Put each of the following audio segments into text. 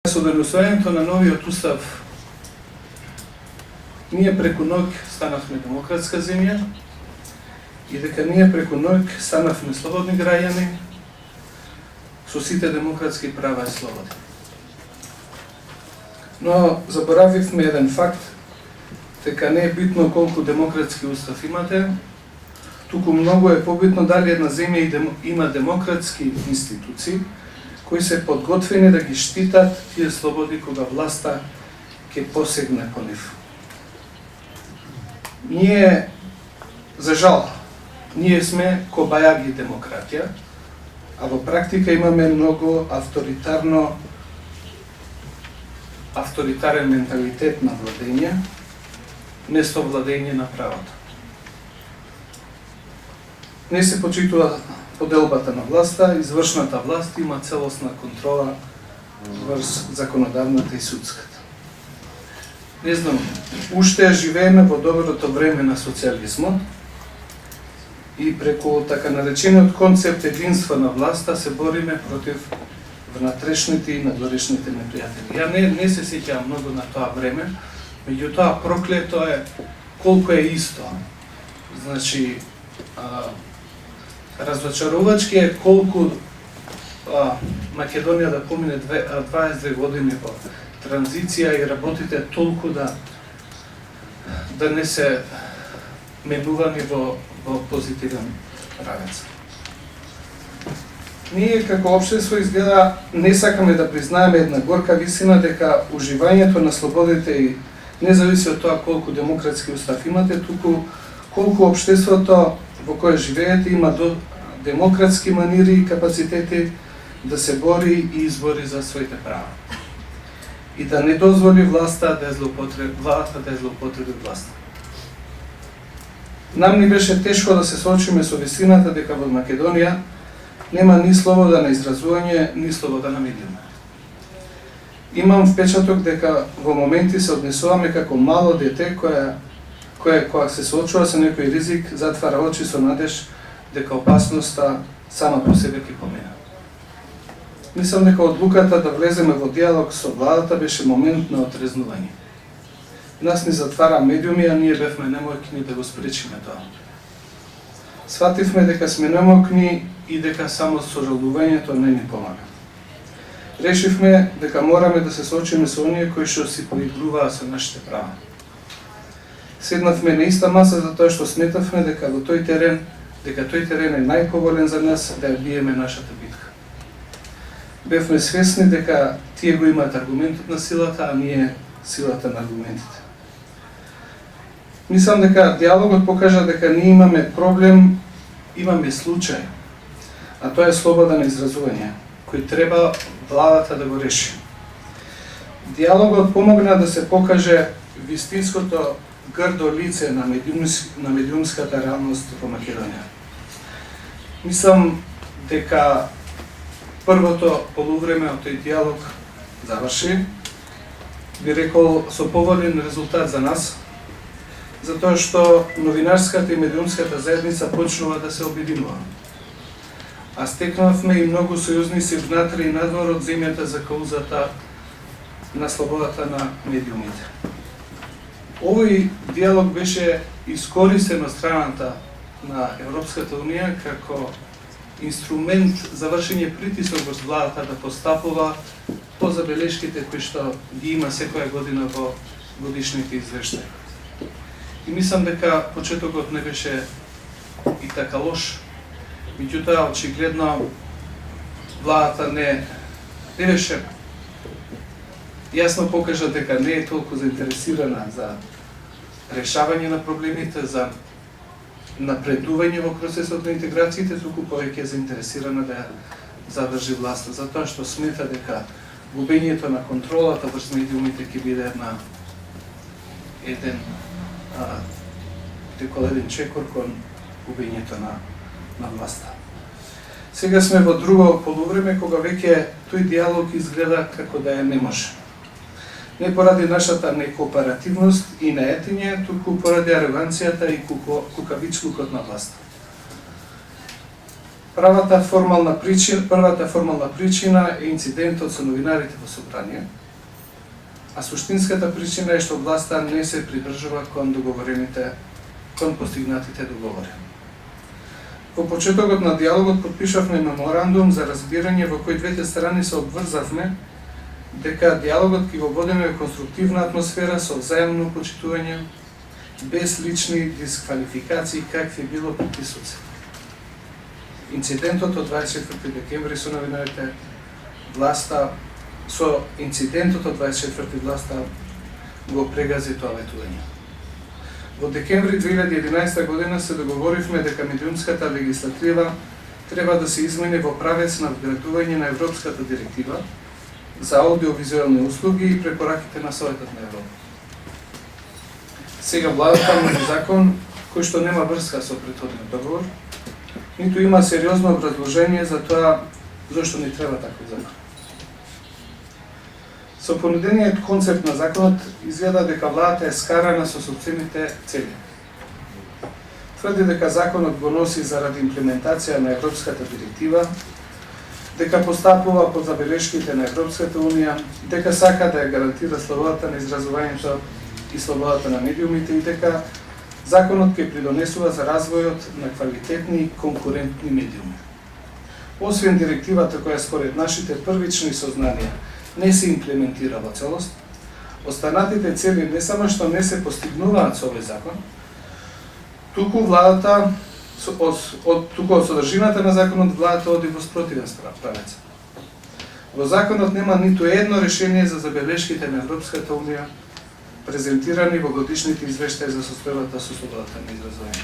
Со донесувањето на новиот устав, ние преку ноќ станавме демократска земја и дека ние преку ноќ станавме слободни граѓани со сите демократски права и слободи. Но заборавивме еден факт, дека не е битно колку демократски устав имате, туку многу е побитно дали една земја има демократски институции кои се подготвени да ги штитат тие слободи кога власта ќе посегне по нив. Ние, за жал, ние сме кобајаги демократија, а во практика имаме многу авторитарен менталитет на владење, место владење на правото. Не се почитува поделбата на власта, извршната власт има целосна контрола врз законодавната и судската. Не знам, уште живееме во доброто време на социализмот и преку така наречениот концепт единство на власта се бориме против внатрешните и надворешните непријатели. Ја не се сеќавам многу на тоа време, меѓутоа проклето е колку е исто. Значи, разочарувачки е колку Македонија да помине 22 години во транзиција и работите толку да не се менувани во позитивен правец. Ние како општество изгледа не сакаме да признаеме една горка вистина дека уживањето на слободите и не зависи од тоа колку демократски устав имате, туку колку општеството во кое живеете има демократски манири и капацитети да се бори и избори за своите права. И да не дозволи власта да злоупотреби власта. Нам ни беше тешко да се соочиме со вистината дека во Македонија нема ни слобода на изразување, ни слобода на медиуми. Имам впечаток дека во моменти се однесуваме како мало дете кое кога се соочува со некој ризик, затвара очи со надеж дека опасноста сама по себе ќе помине. Мислам дека одлуката да влеземе во диалог со владата беше момент на отрезнување. Нас ни затвара медиуми, а ние бевме немојкни да го спречиме тоа. Свативме дека сме немојкни и дека само сожалувањето не ни помага. Решивме дека мораме да се соочиме со оние кои што си поигруваат со нашите права. Седнавме на иста маса затоа што сметавме дека тој терен е најповолен за нас да ја биеме нашата битка. Бевме свесни дека тие го имаат аргументот на силата, а ние силата на аргументите. Мислам дека диалогот покажа дека ние имаме проблем, имаме случај, а тоа е слобода на изразување, кој треба владата да го реши. Диалогот помогна да се покаже вистинското грдо лице на медиумската реалност во Македонија. Мислам дека првото полувреме од тој диалог заврши, би рекол со поволен резултат за нас, затоа што новинарската и медиумската заедница почнува да се обединува. А стекнавме и многу сојузници внатре и надвор од земјата за каузата на слободата на медиумите. Овој диалог беше искористен од страната на Европската Унија како инструмент за вршење притисок врз владата да постапува по забелешките кои што ги има секоја година во годишните извештаи. И мислам дека почетокот не беше и така лош, меѓутоа очигледно владата не беше јасно покажа дека не е толку заинтересирана за решавање на проблемите, за напредување во процесот на интеграциите, туку повеќе е заинтересирана да задржи власта, затоа што смета дека губењето на контролата врз медиумите ќе биде еден чекор кон губењето на власта. Сега сме во друго полувреме кога веќе тој диалог изгледа како да не може. Не поради нашата некооперативност и неетење, туку поради ароганцијата и кукавичлукот на власта. првата формална причина е инцидентот со новинарите во собрание, а суштинската причина е што власта не се придржува кон постигнатите договори. Во почетокот на диалогот подпишавме меморандум за разбирање во кој двете страни се обврзавме дека диалогот ќе го водиме во конструктивна атмосфера со взаемно почитување, без лични дисквалификации какви било притисоци. Инцидентот од 24 декември со новинарите власта го прегази тоа ветување. Во декември 2011 година се договоривме дека медиумската легислатива треба да се измени во правец на вградување на Европската директива за аудиовизуелни услуги и препораките на Советот на Европа. Сега владата нуди закон кој што нема врска со претходниот договор, ниту има сериозно образложение за тоа зошто ни треба таков закон. Со понудениот концепт на законот изгледа дека владата е скарана со сопствените цели. Тврди дека законот го носи заради имплементација на Европската директива, дека постапува под забелешките на Европската унија, дека сака да ја гарантира слободата на изразувањето и слободата на медиумите и дека законот ќе придонесува за развојот на квалитетни и конкурентни медиуми. Освен директивата која според нашите првични сознанија не се имплементира во целост, останатите цели не само што не се постигнуваат со овој закон, туку владата од содржината на законот владата оди во спротивен правец. Во законот нема ниту едно решение за забелешките на Европската унија презентирани во годишните извештаи за состојбата со слободата на изразување.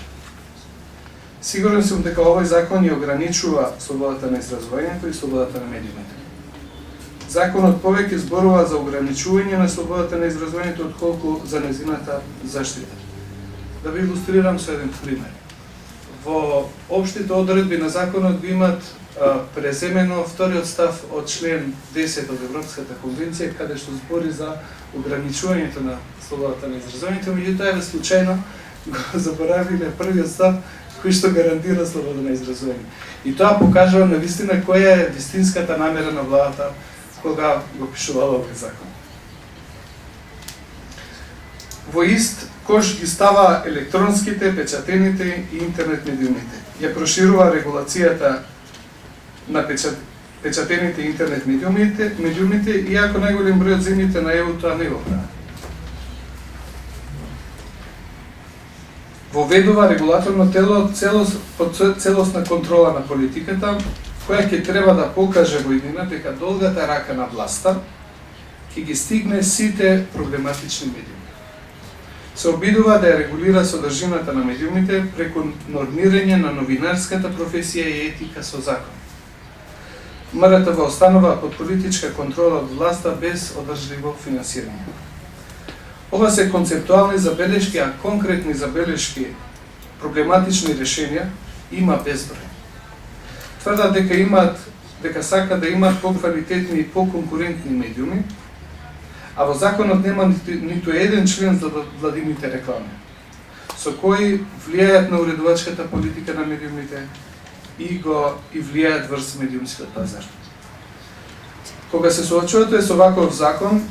Сигурен сум дека овој закон ја ограничува слободата на изразувањето и слободата на медиумите. Законот повеќе зборува за ограничување на слободата на изразувањето отколку за нејзината заштита. Да ви илустрирам со еден пример. Во општите одредби на законот го имат преземено вториот став од член 10 од Европската конвенција, каде што збори за ограничувањето на слободата на изразувањето, меѓутоа еве случајно го заборавиле првиот став кој што гарантира слобода на изразување. И тоа покажува навистина која е вистинската намера на владата кога го пишувала овој закон. Во ист кош ги става електронските, печатените и интернет медиумите. Ја проширува регулацијата на печатените интернет медиумите, иако најголем број од земјите на ЕУ тоа не го прават. Воведува регулаторно тело под целосна контрола на политиката, која ќе треба да покаже во иднина дека долгата рака на власта ќе ги стигне сите проблематични медиуми. Се обидува да ја регулира содржината на медиумите преку нормирање на новинарската професија и етика со закон. МРТВ останува под политичка контрола од власта без одржливо финансирање. Ова се концептуални забелешки, а конкретни забелешки, проблематични решенија има безброј. Тврдат дека сака да имат поквалитетни и поконкурентни медиуми, а во законот нема ниту еден член за владините реклами, со кои влијаат на уредувачката политика на медиумите и влијаат врз медиумскиот пазар. Кога се соочувате со ваков закон,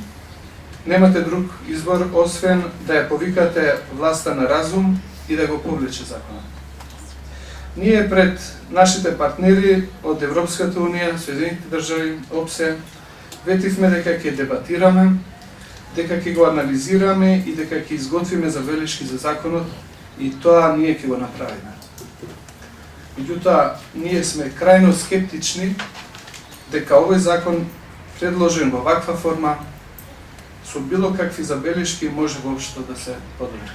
немате друг избор освен да ја повикате власта на разум и да го повлече законот. Ние пред нашите партнери од Европската унија, Соединетите држави, ОПСЕ, ветивме дека ќе дебатираме, дека ќе го анализираме и дека ќе изготвиме забелешки за законот и тоа ние ќе го направиме. Меѓутоа, ние сме крајно скептични дека овој закон предложен во ваква форма со било какви забелешки може воопшто да се подобри.